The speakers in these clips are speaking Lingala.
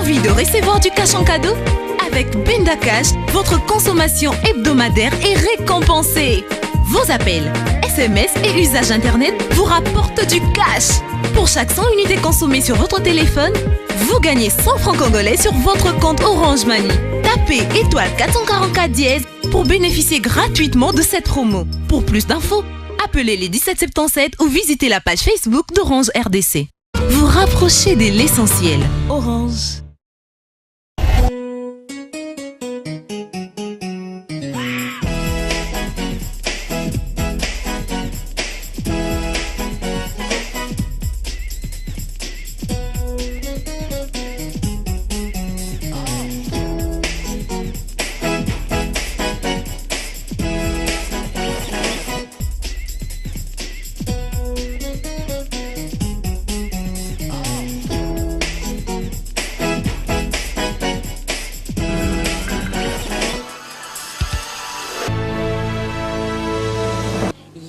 Envie de recevoir du cash en cadeau? Avec Benda Cash, votre consommation hebdomadaire est récompensée. Vos appels, SMS et usage internet vous rapportent du cash. Pour chaque 100 unités consommées sur votre téléphone, vous gagnez 100 francs congolais sur votre compte Orange Money. Tapez étoile 444 dièse pour bénéficier gratuitement de cette promo. Pour plus d'infos, appelez les 1777 ou visitez la page Facebook d'Orange RDC. Vous rapprochez de l'essentiel. Orange.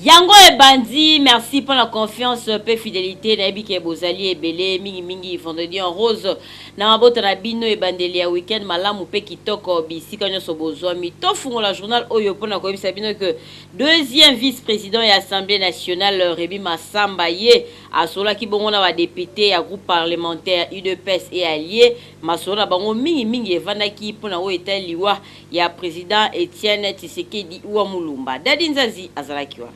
Yango et Bandi, merci pour la confiance et fidélité. Nabi ke bozali et belé mingi vendredi en rose. Na mabota na bino e bandeli ya weekend malamu pe kitoko bisika nyoso bozwami. Tofungo la journal oyo pona ko bisa bino que deuxième vice-président de l'Assemblée nationale Rémi Massamba ye asola ki bongo na ba député ya groupe parlementaire UDPS et alliés masola bango mingi evandaki pona o etaliwa ya président Etienne Tshisekedi wa Mulumba. Dadi Nzazi azalaki wana.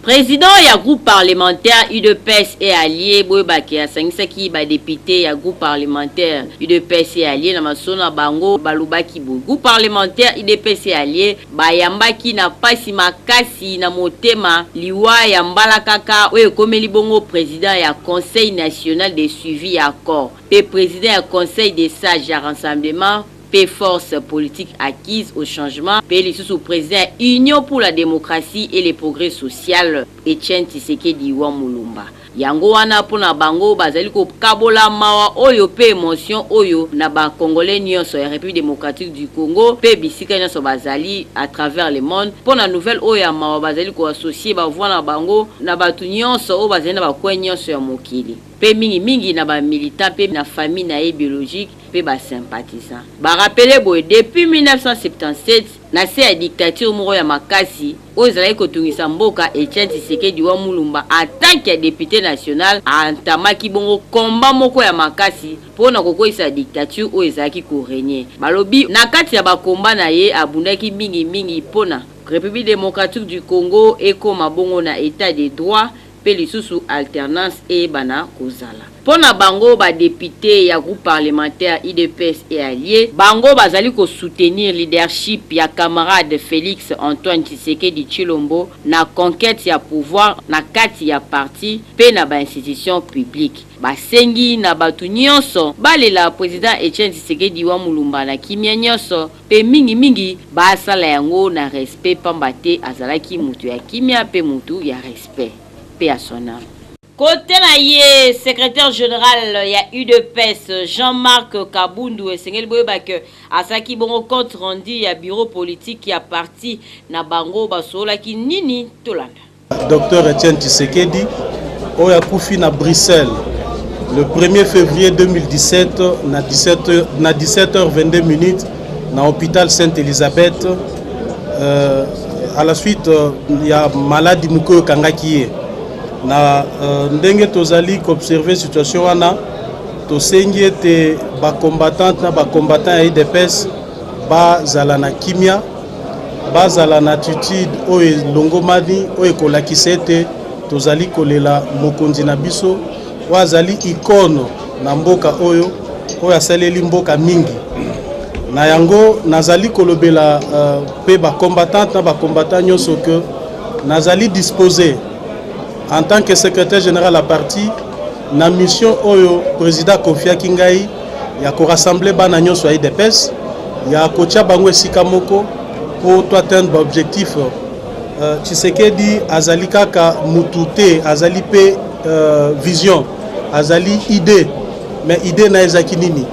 Président ya groupe parlementaire UDPS et alliés boyebaki asangisaki ba député ya groupe parlementaire UDPS et alliés na masona bango balubaki bo groupe parlementaire UDPS et alliés bayambaki na pasi makasi na motema liwa ya mbala kaka oyo komeli bongo président ya conseil national de suivi ya accord pe président ya conseil des sages ya rassemblement P force politique acquise au changement, P sous président Union pour la démocratie et le progrès social, Etienne Tshisekedi wa Mulumba. Yango wana pona bango bazali ko kabola mawa oyo pe émotion oyo na ba congolais nyonso ya République démocratique du Congo pe bisika nyonso bazali à travers le monde pona nouvelle oyo ya mawa bazali ko associer ba vwana bango na batu nyonso o bazali na ba kwen nyonso ya mokili pe mingi na ba militant pe na famille na biologique pe ba sympathisant ba rappeler boy depuis 1977 na se ya dictature moko ya makasi oyo ezalaki kotungisa mboka Etienne Tshisekedi wa Mulumba en tant que député national antamaki bongo komba moko ya makasi pona kokoisa dictature oyo ezalaki korégner balobi na kati ya bakomba na ye abundaki mingi pona République démocratique du Congo ekoma bongo na état de droit pe lisusu alternance et bana kozala pona bango ba député ya groupe parlementaire IDPS et alliés bango bazali ko soutenir leadership ya camarade Félix Antoine Tshisekedi Tshilombo na conquête ya pouvoir na kati ya parti pe na ba institution publique basengi na batu nyonso balela président Etienne Tshisekedi wa Mulumba na kimia nyonso pe mingi basala yango na respect pambate azalaki mutu ya kimia pe mutu ya respect pe à son âme. Côté na ye secrétaire général ya UDPS Jean-Marc Kabundu et Sengel Boyebake asaki bongo compte rendu ya bureau politique ya parti na bango basola ki nini tolanda. Docteur Etienne Tshisekedi oya kufi na Bruxelles le 1er février 2017 na 17h22 minutes na hôpital Sainte-Elisabeth à la suite ya maladie muko kangaki na ndenge tozali observer situation wana tosengi ete ba combattant ya IDPS bazala na kimia bazala na attitude oyo longomani oyo kolakisa ete tozali kolela mokonzi na biso wazali ikono na mboka oyo asaleli mboka mingi na yango nazali kolobela pe ba combattant nyonso que nazali disposé en tant que secrétaire général à parti na mission oyo président Kofia Kingai ya ko rassembler bana nyonso ya IDPS ya kocha bango esika moko pour atteindre l'objectif Tshisekedi azali kaka mutute azali pe vision azali idée mais idée na ezaki nini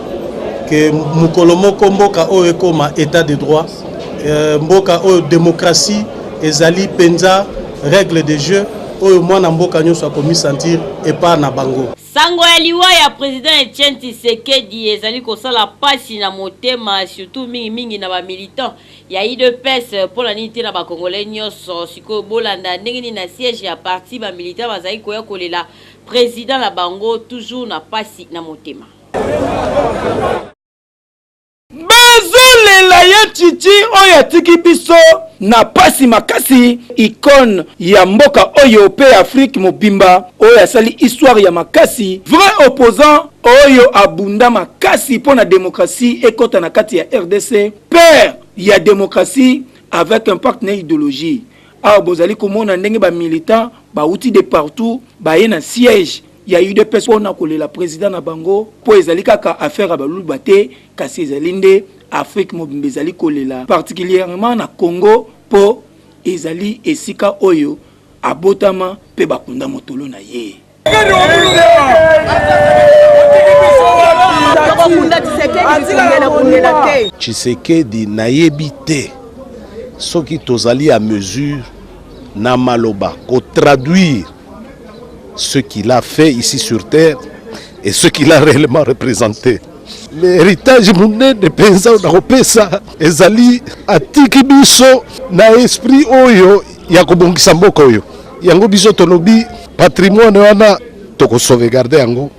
que mukolo moko mboka oyo ekoma état de droit mboka oyo démocratie ezali penza règle de jeu oyo mwana mboka nyonso akomi sentir epa na bango. Sango ya liwa ya président Etienne Tshisekedi ezali kosala pasi na motema surtout mingi na ba militant ya UDPS pour la nité na ba congolais nyonso siko bolanda ndenge na siège ya parti ba militant bazali koya kolela président la bango toujours na pasi na motema. Bazolela ya chichi oyo atiki biso na pasi makasi icône ya mboka oyo pe Afrique mobimba oyo asali histoire ya makasi vrai opposant oyo abunda makasi pour la démocratie ekota na kati ya RDC père ya démocratie avec un partenaire idéologie a bozali komona ndenge ba militant ba outil de partout ba yena siège ya UDPS pona kolela président na bango po ezali kaka affaire à balulu bate kasi ezali nde Afrique mobimba ezali kolela particulièrement na Congo po ezali esika oyo abotama pe bakunda motolo na ye. Tshisekedi nayebi te soki tozali à mesure na maloba ko traduire ce qu'il a fait ici sur terre et ce qu'il a réellement représenté. L'héritage monnaie de penza na kopesa ezali atiki biso na esprit oyo ya kobongisa mboka oyo yango biso tolobi patrimoine wana toko sauvegarder yango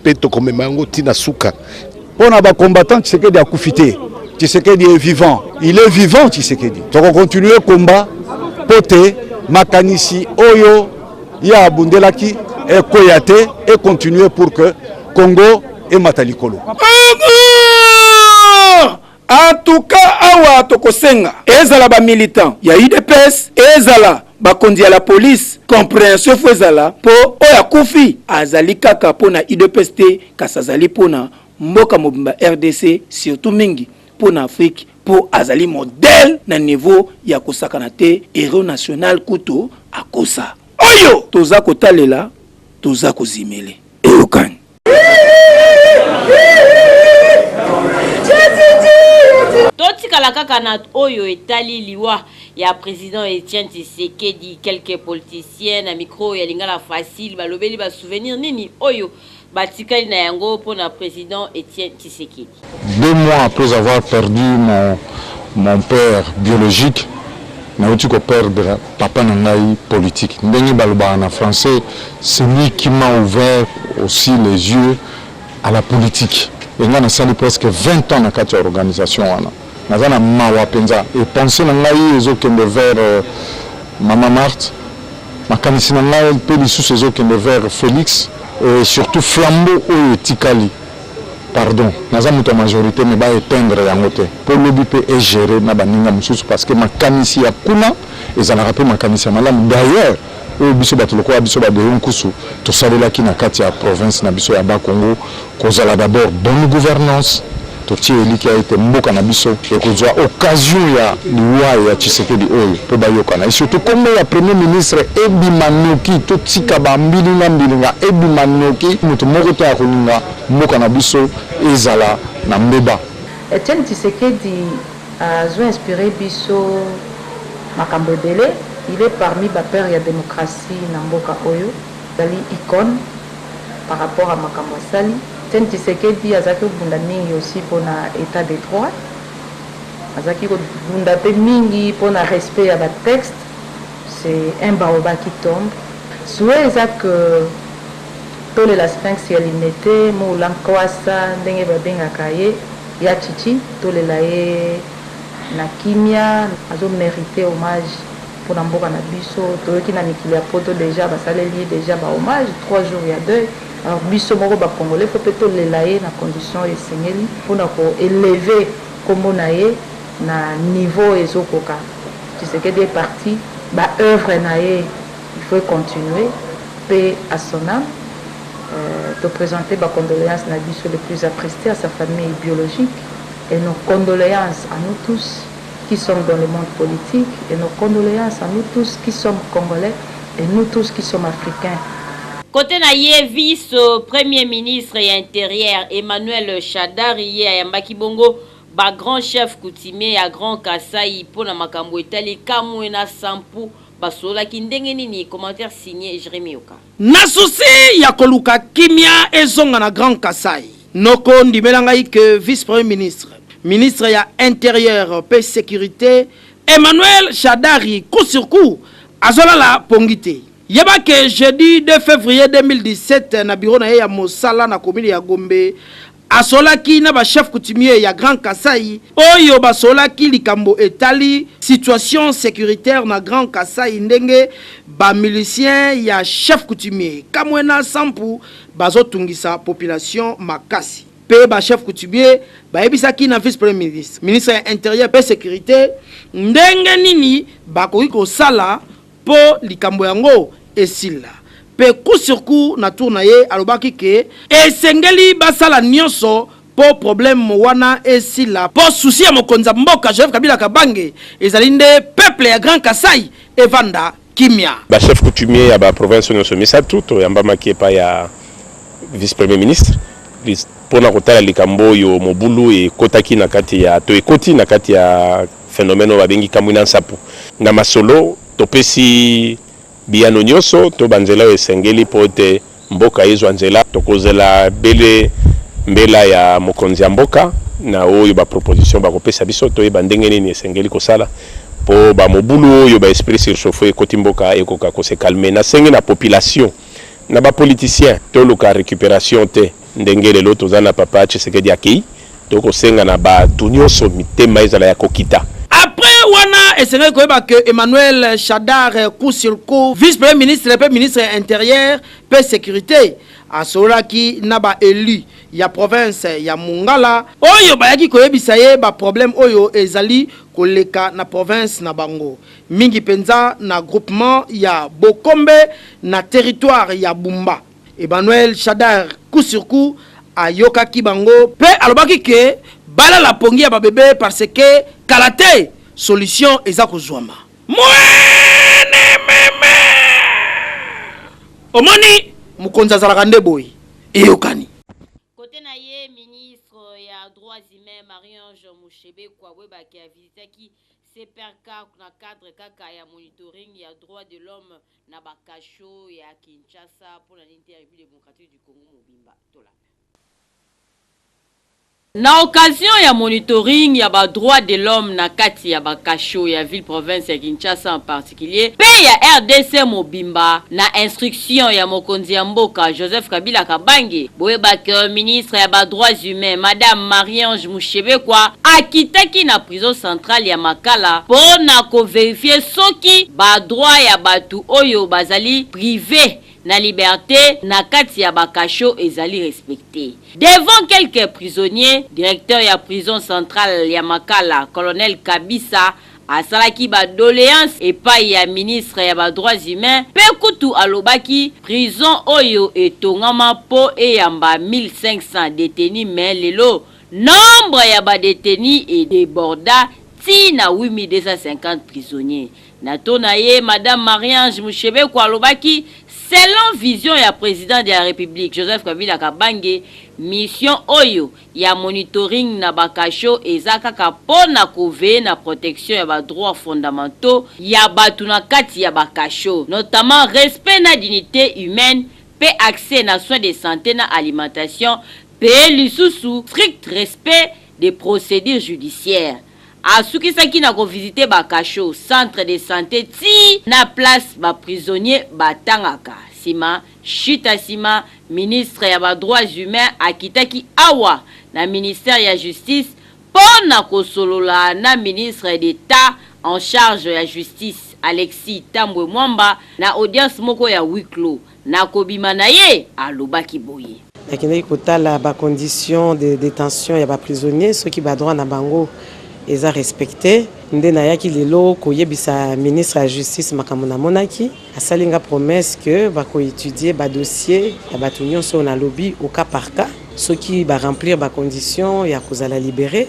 pe toko mema yango tina suka pona ba combattant Tshisekedi akufite. Tshisekedi est vivant, il est vivant Tshisekedi. Toko continuer combat pote makanisi oyo ya abundelaki et koyate et continuer pour que Congo et Matalikolo. En tout cas, awa tokosenga ezala ba militant ya UDPS ezala bakondi ya la police compréhension fezala po oya kufi azali kaka pona UDPS te kasazali pona mboka mobimba RDC surtout mingi pona Afrique po azali modèle na niveau ya kosakana te héros national kuto akosa oyo toza kotalela toza kozimele eyokan. Totikala kaka na oyo etali liwa ya président Etienne Tshisekedi quelques politiciens na micro ya lingala facile balobeli ba souvenir nini oyo batikali na yango pour na président Etienne Tshisekedi. 2 mois après avoir perdu mon père biologique, na uti ko perdre papa na ngai politique. Ndenge baloba en français, c'est lui qui m'a ouvert aussi les yeux à la politique. Et nga na sali presque 20 ans na kati ya organisation wana. Nazana mawa penza et penser na ngai ezokende vers Mama Marthe, makanisi na ngai pe lisusu ezokende vers Félix et surtout flambeau oyo tikali. Pardon, naza muto majorité mais ba éteindre yango te. Pour lobi pe est géré na baninga mususu parce que makanisi ya kuna ezalaka pe makanisi ya malamu. D'ailleurs oyo biso bato lokola biso badeyo nkusu tosalelaki na kati ya province na biso ya Bas-Congo kozala d'abord bonne gouvernance totie eliki ete mboka na biso ekozwa occasion ya liwa ya Tshisekedi oyo po bayokana et surtout comme ya premier ministre Ebimanoki totika bambilinga Ebimanoki mutu moko to akoninga mboka na biso ezala na mbeba. Etienne Tshisekedi a inspiré biso makambo ebele. Il est parmi les pères de la démocratie Namboka Oyo, Dali icône par rapport à Makambo Sali. Etienne Tshisekedi azaki bundani aussi pour l'état de droit. Azaki bundate mingi pour le respect à la texte. C'est un baoba qui tombe. Souhait que tous les sphinx y alimete, mo lankwasa, ndenge babenga kaye, ya chichi, tous les laye na kimia, azo mérité hommage. Pour Namboka na biso toyoki na mikili ya poto déjà basaleli déjà ba hommage 3 jours ya deuil. Alors biso moko ba congolais faut peut-être lelaye na condition esengeli pour na ko élever comme na ye na niveau ezokoka. Tshisekedi est parti ba œuvre na ye il faut continuer paix à son âme. De présenter ba condoléances na biso les plus attristés à sa famille biologique et nos condoléances à nous tous qui sommes dans le monde politique et nos condoléances à nous tous qui sommes congolais et nous tous qui sommes africains. Côté na ye vice premier ministre et intérieur Emmanuel Shadari ye ayambaki bongo ba grand chef coutumier ya Grand Kasai pour na makambo etali kamwe na sampu basololaki ndenge nini? Commentaire signé Jérémy Yoka. Na souci ya koluka kimia ezonga na Grand Kasai. Noko ndimela ngai que vice-premier ministre ya intérieur pe sécurité Emmanuel Shadari coup sur coup azola la pongité. Yeba que jeudi 2 février 2017 na bureau na ya Mosala na commune ya Gombe asolaki na ba chef coutumier ya Grand Kasai oyo basolaki likambo etali situation sécuritaire na Grand Kasai ndenge ba milicien ya chef coutumier kamwena sampu bazotungisa population makasi pe ba chef coutumier bayebisaki na vice premier ministre ya intérieur pe sécurité ndenge nini bakoki kosala po likambo yango esila pe coup sur coup na tour na ye alobaki ke esengeli basala nyonso po problème wana esila po souci ya mokonza mboka Joseph Kabila Kabange ezali nde peuple ya Grand Kasai evanda kimia ba chef coutumier ya ba province nyonso misatu to yamba makepa ya vice premier ministre pona kotala likambo yo mobulu e kotaki na kati ya to ekoti na kati ya phénomène babengi kamwina nsapu na masolo topesi biyano nyonso to banzela esengeli pote mboka ezwa nzela tokozela bele mbela ya mokonzi ya mboka na oyo ba proposition ba kopesa biso to yeba ndenge nini esengeli kosala po ba mobulu oyo ba esprit surchauffé koti mboka ekoka ko se calmer na senge na population na ba politicien to luka récupération te ndenge lelo tozana papa Tshisekedi akei to ko senga na ba tunyoso mitema ezala ya kokita. Après wana esengeli koyeba que Emmanuel Shadar coup sur coup vice-premier ministre pe ministre intérieur pe sécurité asolaki na ba élu ya province ya Mongala oyo bayaki koyebisa ye ba problème oyo ezali koleka na province na bango mingi penza na groupement ya Bokombe na territoire ya Bumba. Emmanuel Shadar coup sur coup ayokaki bango pe alobaki ke bala la pongi ya ba bébé parce que kalate solution eza kozwama mwene meme omoni mukonza zalaka nde boy eyokani Côté na ye ministre ya droits humains Marie-Ange Mouchebe kwa webaki a visitaki CPRK na cadre kaka ya monitoring ya droits de l'homme na bakasho ya Kinshasa pour l'Interrépublique démocratique du Congo mobimba tola. Na occasion ya monitoring ya ba droit de l'homme na kati ya bakasho ya ville province ya Kinshasa en particulier pe ya RDC mobimba na instruction ya mokonzi ya mboka Joseph Kabila Kabange boyeba ke ministre ya ba droits humains madame Marie-Ange Mouchebe kwa akitaki na prison centrale ya Makala po na ko vérifier soki ba droit ya batu oyo bazali privé na liberté na kati ya bakasho ezali respecté. Devant quelques prisonniers, directeur ya prison centrale ya Makala, colonel Kabisa, asalaki ba doléance epai ya ministre ya ba droits humains, pe kutu alobaki prison oyo etongama po eyamba 1500 détenus mais lelo nombre ya ba détenus et déborda tina 8250 prisonniers. Natona ye madame Marie-Ange Mouchebe kwa alobaki selon vision ya président de la République Joseph Kabila Kabange, mission oyo ya monitoring na bakasho ezaka kapona kove na protection ya ba droits fondamentaux ya batu na kati ya bakasho, notamment respect na dignité humaine, pe accès na soins de santé na alimentation, pe lisusu strict respect des procédures judiciaires. Asukisaki na ko visiter bakasho centre de santé ti na place ba prisonnier batangaka sima chita sima ministre ya ba droits humains akitaki awa na ministère ya justice pona ko solola na ministre d'état en charge ya justice Alexis Tambwe Mwamba na audience moko ya huis clos na kobima na ye alobaki boye akindaki kotala ba conditions de détention ya ba prisonniers ceux qui ba droit na bango eza respecté nde na yaki lelo koyebisa ministre ya justice makambo na monaki asalinga promesse que bako étudier ba dossier ya bato nyonso na lobby au cas par cas ceux qui ba remplir ba condition ya kozala libéré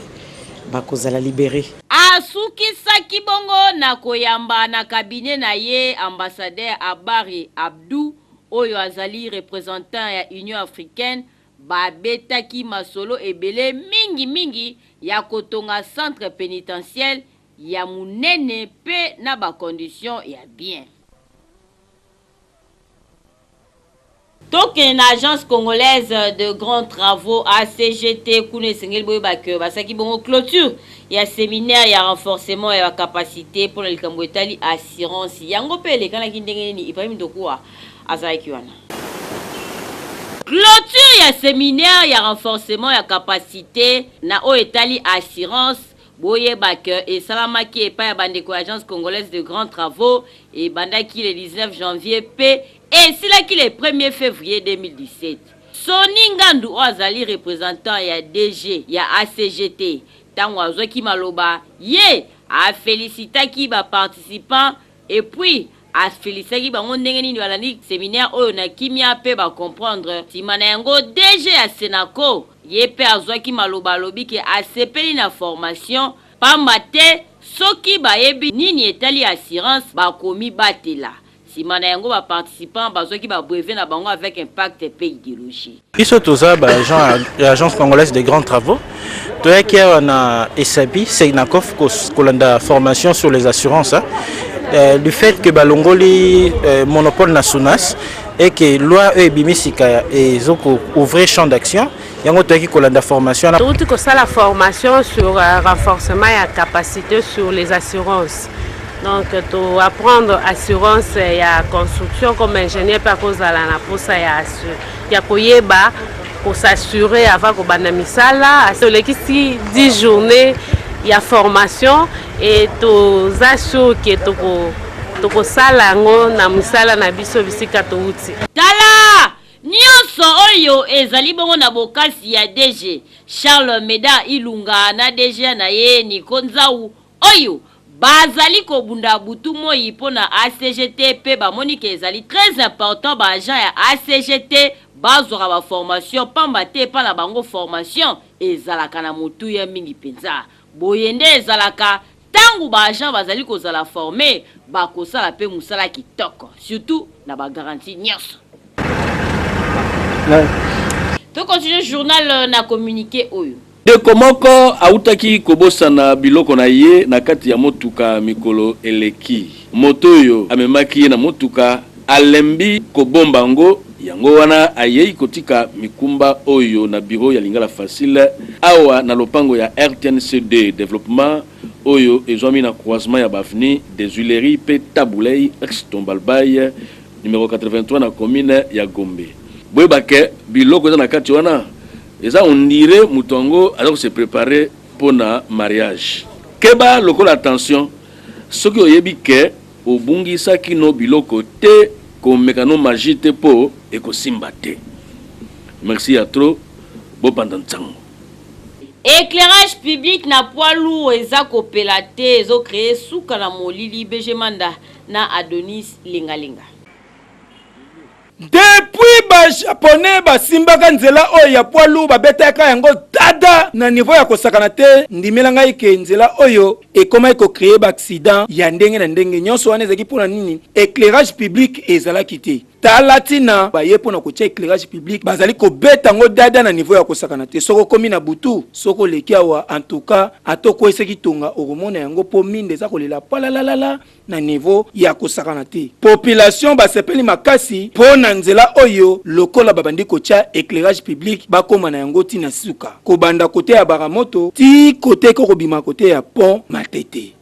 bakozala libéré. Asukisaki bongo na koyamba na cabinet na ye ambassadeur Abari Abdou oyo azali représentant ya Union africaine babetaki masolo ebele mingi ya kotonga centre pénitentiaire ya munene pe na ba condition ya bien. Donc, une agence congolaise de grands travaux ACGT Kune Sengel Boyebake basaki bongo clôture ya séminaire ya renforcement ya capacité pour le Kambwetali assurance yango pe le kana kindenge ni ipami dokuwa azaki wana. Clôture ya séminaire ya renforcement ya capacité na o etali assurance Boyebake et salamaki et pa bandeko agence congolaise de grands travaux et bandaki le 19 janvier p et c'est là qu'il est 1er février 2017. Soni Ngandu Ozali représentant ya DG ya ACGT tango azwaki maloba ye a félicité ki ba participants et puis a félicité ki bango ndenge nini balandi séminaire oyo na kimia pe ba comprendre simana yango DG ya Senako ye pe azwaki maloba lobi ke asepeli na formation pamba te soki bayebi nini etali assurance bakomi batela. Simana yango ba participants bazoki ba brevet na bango avec impact et idéologie. Biso toza ba agence congolaise de grands travaux. Toyaki na ESABI Seinakov kolanda formation sur les assurances. Du fait que balongoli monopole na Sunas et que loi ebimisika ezoko ouvrir champ d'action. Yango toyaki kolanda formation. Tout ko ça la formation sur renforcement et capacité sur les assurances. Donc, tu apprendre assurance et construction comme ingénieur par cause de la posa ya koyeba pour s'assurer avant que banamisala. Sur les 10 journées, il y a formation et tu assures que tu sala ngo na misala na biso bisika to uti. Tala! Nyonso oyo ezali bongo na bokasi ya DG Charles Meda Ilunga na DG na ye Nikonzau oyo bazali ko bunda butu moi pona ACGT pe ba monique ezali très important ba agent ya ACGT bazora ba formation pamba te pa na bango formation ezalaka na mutu ya mingi penza boyende ezalaka tangu ba agent bazali ko zala former ba ko sala pe musala kitoko surtout na ba garantie nyonso. To continue journal na communiqué oyo de komoko autaki kobosana biloko na ye na kati ya motuka mikolo eleki moto yo amemaki na motuka alembi kobombango yango wana ayei kotika mikumba oyo na bureau ya Lingala Facile awa na lopango ya RTNCD développement oyo ezwami na croisement ya baveni des Huileries pe Taboulei ex-Tombalbaye numéro 83 na commune ya Gombe. Boyebake biloko za na kati wana eza on dirait mutongo alors se préparer pour na mariage. Keba lokola attention soki oyebi ke obungisa kino biloko te ko mekano magite po ekosimba te. Merci à trop bo pandantango. Éclairage public na poids lourd eza kopela te ezo créer suka na molili Bejemanda na Adonis Lingalinga. Depuis ba japonais ba simbaka nzela oyo ya poilu babetaka yango dada na niveau ya kosakana te ndimela ngai ke nzela oyo ekoma eko créer ba accident ya ndenge na ndenge nyonso wana ezaki pona nini éclairage public ezalaki te talatina ba ye pona ko tia éclairage public bazali ko beta ngo dada na niveau ya kosakana te soko komi na butu soko lekia wa en tout cas atoko eseki tonga oromona yango po minde za kolela palalalala na niveau ya kosakana te population ba sepeli makasi pona nzela oyo lokola babandi ko tia éclairage public bakoma na yango tina suka ko banda kote ya baramoto ti kote ko bima kote ya pont Matete.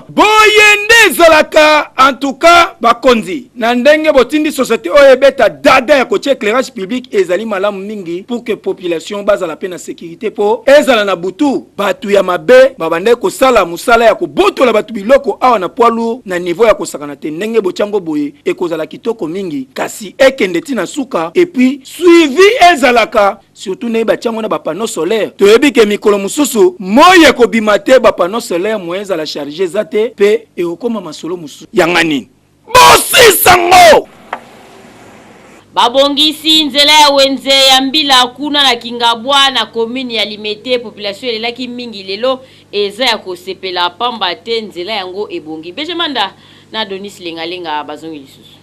Boyende zalaka en tout cas bakonzi na ndenge botindi société oyo beta dada ya koche éclairage public ezali malamu mingi pour que population bazala pe na sécurité po ezala na butu batu ya mabe babande ko sala musala ya kobotola batu biloko awa na poilu na niveau ya kosakana te ndenge bochango boye ekozala kitoko mingi kasi ekende tina suka et puis suivi ezalaka surtout ne bachango na ba panneau solaire toyebi ke mikolo mususu moye ko bimate ba panneau solaire moyeza la charger zate pe e okoma masolo mususu yangani bosisango babongisi nzela ya wenze ya mbila kuna na Kingabwa na commune ya Limete population elaki mingi lelo eza ya kosepela pamba te nzela yango ebongi Bejemanda na Adonis Lingalinga bazongi lisusu.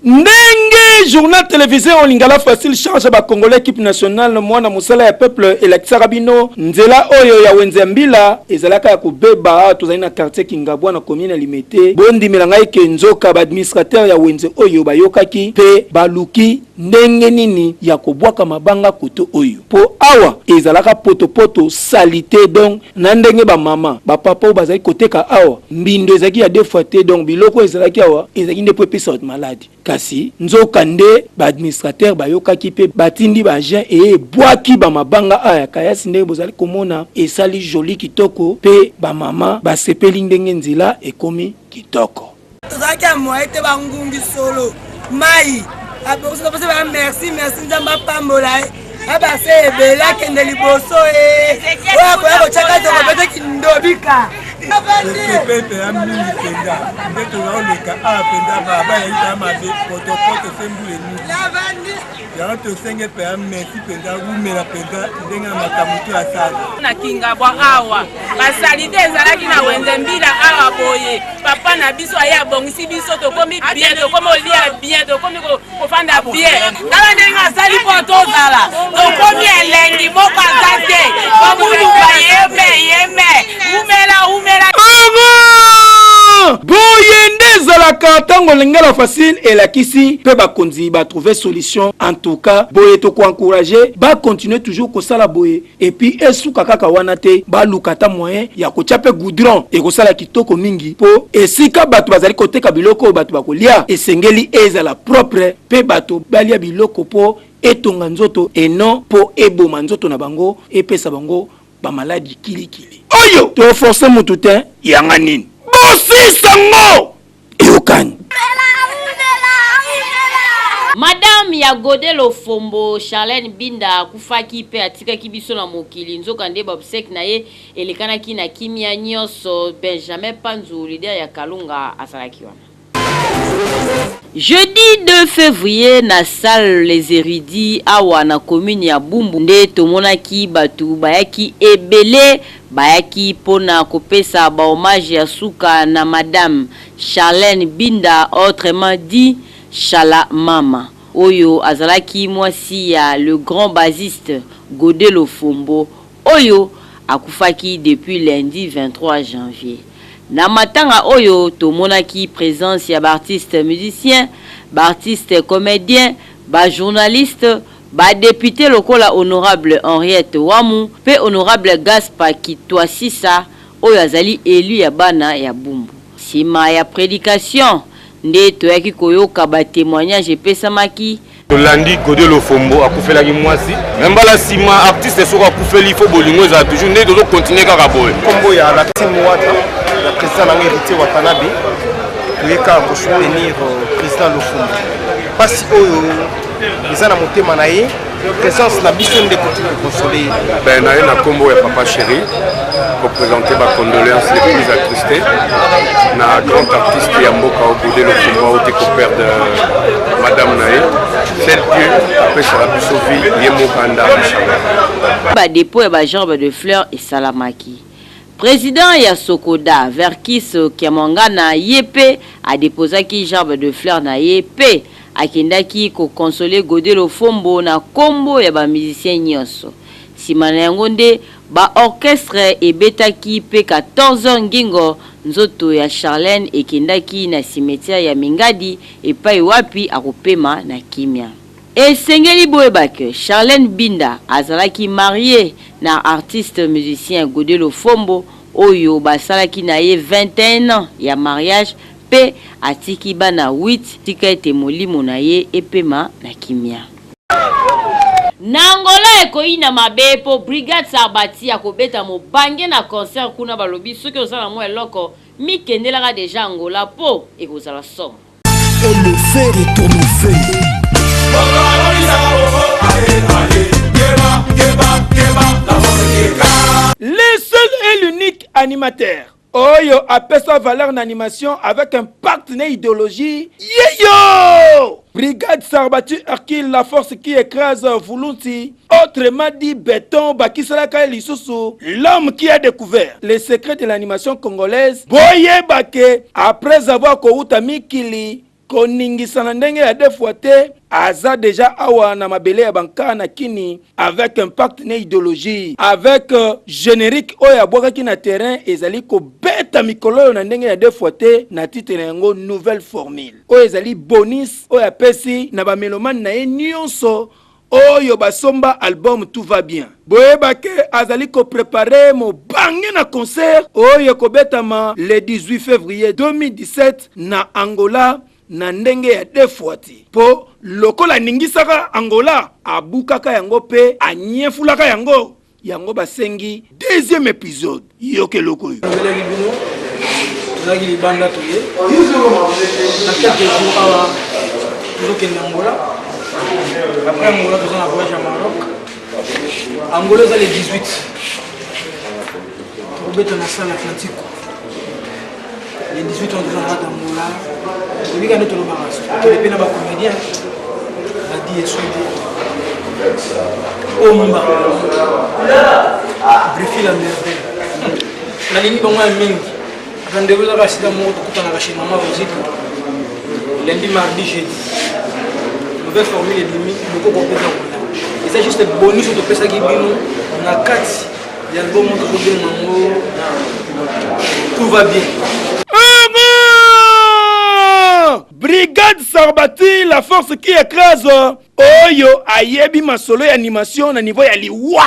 Ndenge journal télévisé en lingala facile change ba Congolais équipe nationale mwana musala ya peuple Elakisa Rabino nzela oyo ya wenze mbila ezalaka ya kubeba tozali na quartier Kingabwa na commune Limete bondi milanga ikenzoka ba administrateur ya wenze oyo bayokaki pe baluki ndenge nini ya kobwaka mabanga koto oyo po awa ezalaka poto salité donc na ndenge ba mama ba papa bazali koteka awa mbindo ezaki ya defaté donc biloko ezalaki awa ezaki nde po pesa malade kasi nzoka nde ba administrateur bayokaki pe batindi ba agent et bwaki ba mabanga aya kayasi nde bozali komona esali joli kitoko pe ba mama ba sepeli ndenge nzila ekomi kitoko tozalaki ya moite bangungi solo mai abokosa pose ba merci nzamba pambola abase ebele akende liboso oyo akoya kotyaka toko pete kindobika pepe ya mingi mpenza nde tozaoleka awa mpenza bayaita mabe potopoto se mbuleni yango tosenge mpe ya merci mpenza rumela mpenza ndenge na makambo to asala na Kingabwa awa basalite ezalaki na wenze mbila awa boye papa na biso aye abongisi biso tokomi bien tokomi olia bien tokomi kofanda bien tala ndenge asali mpo tozala tokomi elengi moko aza te omuluka yeme umela boye nde ezalaka ntango lingala facile elakisi pe bakonzi batrouve solution en tout cas boye tokoencourage bacontinue toujours kosala boye et puis esuka kaka wana te baluka ata moyen ya kotya pe goudron ekosala kitoko mingi po esika bato bazali koteka biloko oyo bato bakolia esengeli ezala propre pe bato balia biloko po etonga nzoto eno po eboma nzoto na bango epesa bango bamaladi kilikili oyo toforce mutu te yanga nini bosisango eyokani Madame ya Godelo Fombo Charlène Binda kufaki pe atikaki biso na mokili nzoka nde babsek na ye elekanaki na kimia nyonso Benjamin Panzu leader ya Kalunga asalaki wana. Jeudi 2 février na salle les érudits awa na commune ya Bumbu nde tomonaki batu bayaki ebele bayaki pona kopesa ba hommage ya suka na Madame Charlène Binda autrement dit Chala Mama oyo azalaki mwasi ya le grand basiste Godelo Fombo oyo akufaki depuis lundi 23 janvier. Na matanga oyo tomonaki présence ya artiste musicien, artiste comédien, journaliste, député lokola honorable Henriette Wamu, pe honorable Gaspard Kitwasisa oyo azali élu ya bana ya Bumbu. Sima ya prédication nde toyaki koyoka ba témoignage epesamaki Landi Godelo Fombo akufelaki mwasi mbala sima artiste soko akufeli fo bolingo za toujours nde dozo continuer kaka boye kombo ya la team wata la président na hérité Watanabe toyeka ko soutenir président Lofombo pasi oyo ezana motema na ye présence na biso nde continue consoler ben na ye na kombo ya papa chéri pour présenter ma condoléances les plus attristées na grand artiste ya mboka au Godelo Fombo au ko perdre madame Naé celle que apesa la biso vie ye mokanda ba dépôt ya ba jambe de fleurs et salamaki. Président ya Sokoda Verkis Kiamangana yepe a déposé ki jambe de fleurs na yepe akendaki ko consoler Godelo Fombo na kombo ya ba musicien nyonso. Simana yango nde ba orchestre ebetaki pe 14 ngingo nzoto ya Charlène ekendaki na cimetière ya Mingadi epai wapi akopema na kimia. Esengeli boyebake Charlène Binda azalaki marié na artiste musicien Godelo Fombo oyo basalaki na ye 21 ans ya mariage pe atiki bana 8 tika ete molimo na ye epema na kimia. Nangola ekoina mabepo brigade Sarbati akobeta mobange na concert kuna balobi soki osala mo eloko mikendelaka deja Angola po ekozala somme. Et le fer retourne au feu. Le seul et l'unique animateur Oyo appelle sa valeur d'animation avec un partenaire idéologie. Yo! Brigade Sarbati Hercule, la force qui écrase Volunti. Autrement dit, béton, Bakisalaka Lissousou, l'homme qui a découvert les secrets de l'animation congolaise. Boye Baké, après avoir Kouta Mikili, koningisa na ndenge ya defwa te aza deja awa na mabele ya banka na kini avec impact na idéologie avec générique oyo abwakaki na terrain ezali kobeta mikolo oyo na ndenge ya defwa te na titre na yango nouvelle formule oyo ezali bonus oyo apesi na bamelomane na ye nyonso oyo basomba album Tout va bien. Boyebake azali ko préparer mo bange na concert oyo kobetama le 18 février 2017 na Angola na ndenge ya defwati. Po lokola ningisaka Angola abukaka yango pe anyefulaka yango yango basengi deuxième épisode yoke loko yo. Zagi libanda toye. Na quelques jours awa tozokende Angola. Après Angola, nous avons voyagé au Maroc. Angola, c'est les 18. Pour mettre dans la salle Atlantique. Les 18 ont déjà à Angola. Et puis, quand nous avons fait un comédien, on a dit Omba. Briefing la merveille. La ligne pour moi est mingi. Rendez-vous là, c'est dans mon tout en arraché maman visite. Lundi, mardi, jeudi. Nouvelle formule et limite, le coco peut être. Et c'est juste le bonus de Pesa Gibino. On a 4. Il y a le bon monde de tout va bien. Brigade Sarbati, la force qui écrase. Oyo ayebi masolo ya animation na niveau ya liwa.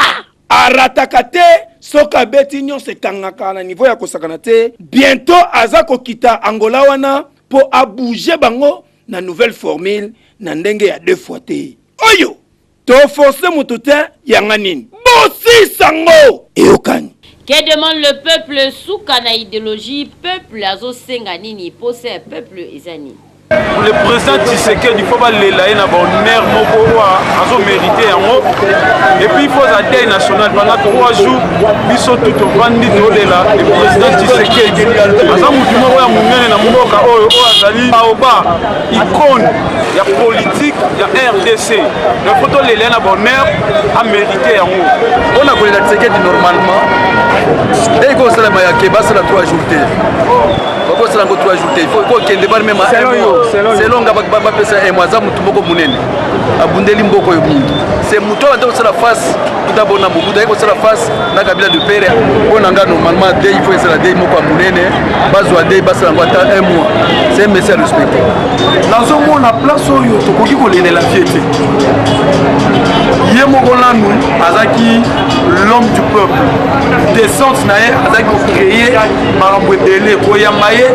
Aratakate soka beti nyon se kangaka na niveau ya kosakana te. Bientôt azako kita Angola wana po abouger bango na nouvelle formule na ndenge ya deux fois te. Oyo to forcer mututin yanga nini bosi sango eokani. Que demande le peuple sous kana idéologie peuple azo senga nini pose peuple ezani. Pour le président Tshisekedi, il faut aller là, il y a un maire qui a mérité. Et puis il faut un deuil national pendant 3 jours. Ils sont tout au vendu de là. Le président Tshisekedi, il y a icône, il y a politique, il y a RDC. Il faut aller là, un maire a mérité. On a connu la Tshisekedi normalement. Et quand ça va y avoir 3 jours. Il faut qu'il y ait même selon c'est mouton à la face tout d'abord na beaucoup d'ailleurs sur la face na kabila de père on a normalement il faut essayer de moko munene bazwa de basa ngata un mois c'est un message respecté dans un monde la place oyo tokoki ko lele la fierté yemoko lanu azaki l'homme du peuple descente na ye azaki créer marambo belé ko yamaye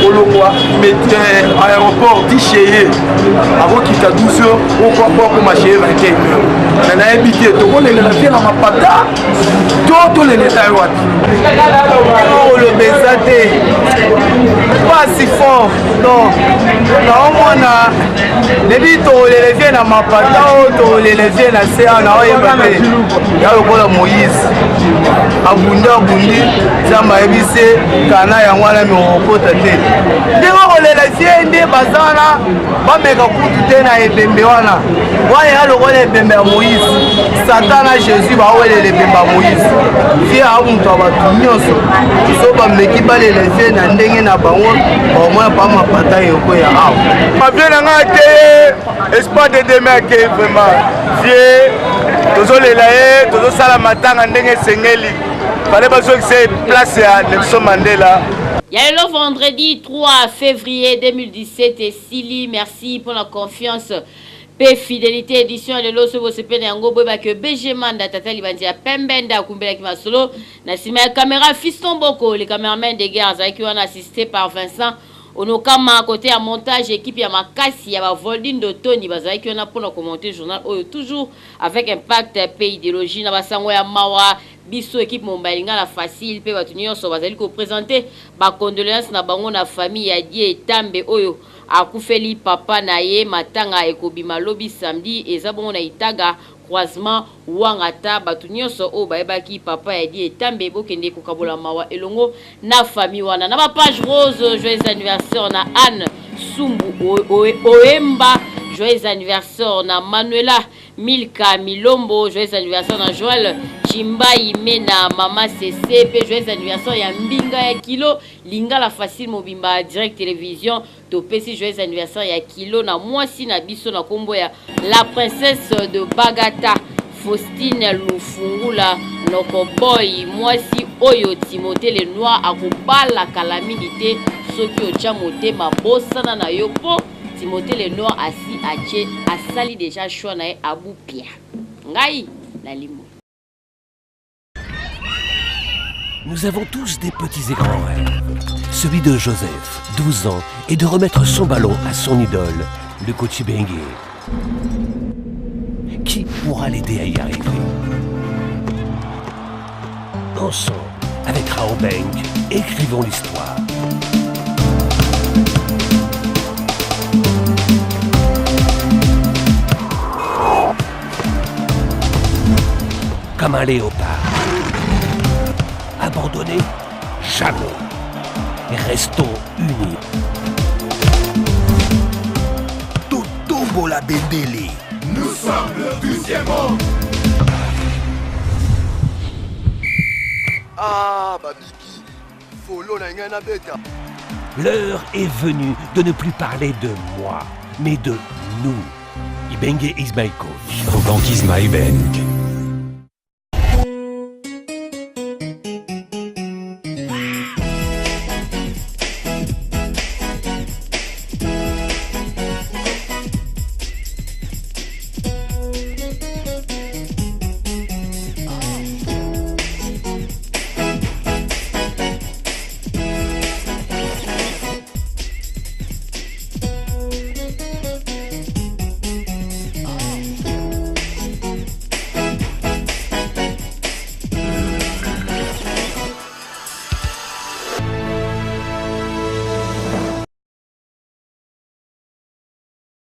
kolokwa mettre aéroport d'Icheye avant qu'il t'a 12 heures au quoi pour marcher 21 heures na ebité to ko lele la fierté na mapata to lele ta wapi le besate pas si fort non na omona debi to lele fierté na mapata to lele fierté na sea na oyebate ya lokola Moïse abundi zamba ebise kana ya ngwana mi okota te ndingo kolela fierté nde bazana bameka kutu te na ebembe wana ya lokola ebembe ya Moïse Satan Jésus ba wele le bemba Moïse fie a muntu abatu nyonso so ba meki bale le fie na ndenge na bango au moins pas mapata yoko ya awa ma bien nga te espoir de demain que vraiment fie tozo lela tozo sala matanga ndenge sengeli fallait pas que c'est place à Nelson Mandela. Il y a le vendredi 3 février 2017 et Sili, merci pour la confiance. Pe fidélité édition de l'osso vous sepene yango boba que BG Manda tata libandi ya pembenda kumbela ki masolo na sima caméra Fiston Boko les caméramans de guerre qui ont assisté par Vincent Onokama à côté à montage équipe ya makasi ya ba Voldine de Tony bazaki on a pour commenter journal toujours avec impact pays idéologie na basango ya mawa biso équipe mombalinga la facile pe batu nyonso bazali ko présenter ba condoléances na bango na famille ya Die Tambe oyo akufeli papa na ye matanga ekobima lobi samedi eza bongo na itaga croisement wangata batu nyonso o bayebaki papa ya Die Tambe bokende kokabola mawa elongo na famille wana na ba page rose joyeux anniversaire na Anne Sumbu Oemba joyeux anniversaire na Manuela Milka Milombo joyeux anniversaire na Joël Chimba Imena Mama CC joyeux anniversaire ya Mbinga ya Kilo Lingala Facile Mobimba Direct Télévision topesi joyeux anniversaire ya Kilo na mwasi na biso na kombo ya la princesse de Bagata Faustine Lufungula Noko Boy mwasi oyo Timothée le Noir akobala calamité soki ocha motema bosana na yopo Timothée le Noir asi ache asali déjà choix na abu pia ngai la limo. Nous avons tous des petits et grands rêves. Celui de Joseph, 12 ans, est de remettre son ballon à son idole, le coach Bengue. Qui pourra l'aider à y arriver? Ensemble, avec Rao Beng, écrivons l'histoire. Comme un léopard. Abandonnés, jamais. Et restons unis. Totombola Bendele. Nous sommes le 12e monde. Ah, Babiki. Follow la ngana beta. L'heure est venue de ne plus parler de moi, mais de nous. Ibenge Ismail Coach. Franck Ismail Beng.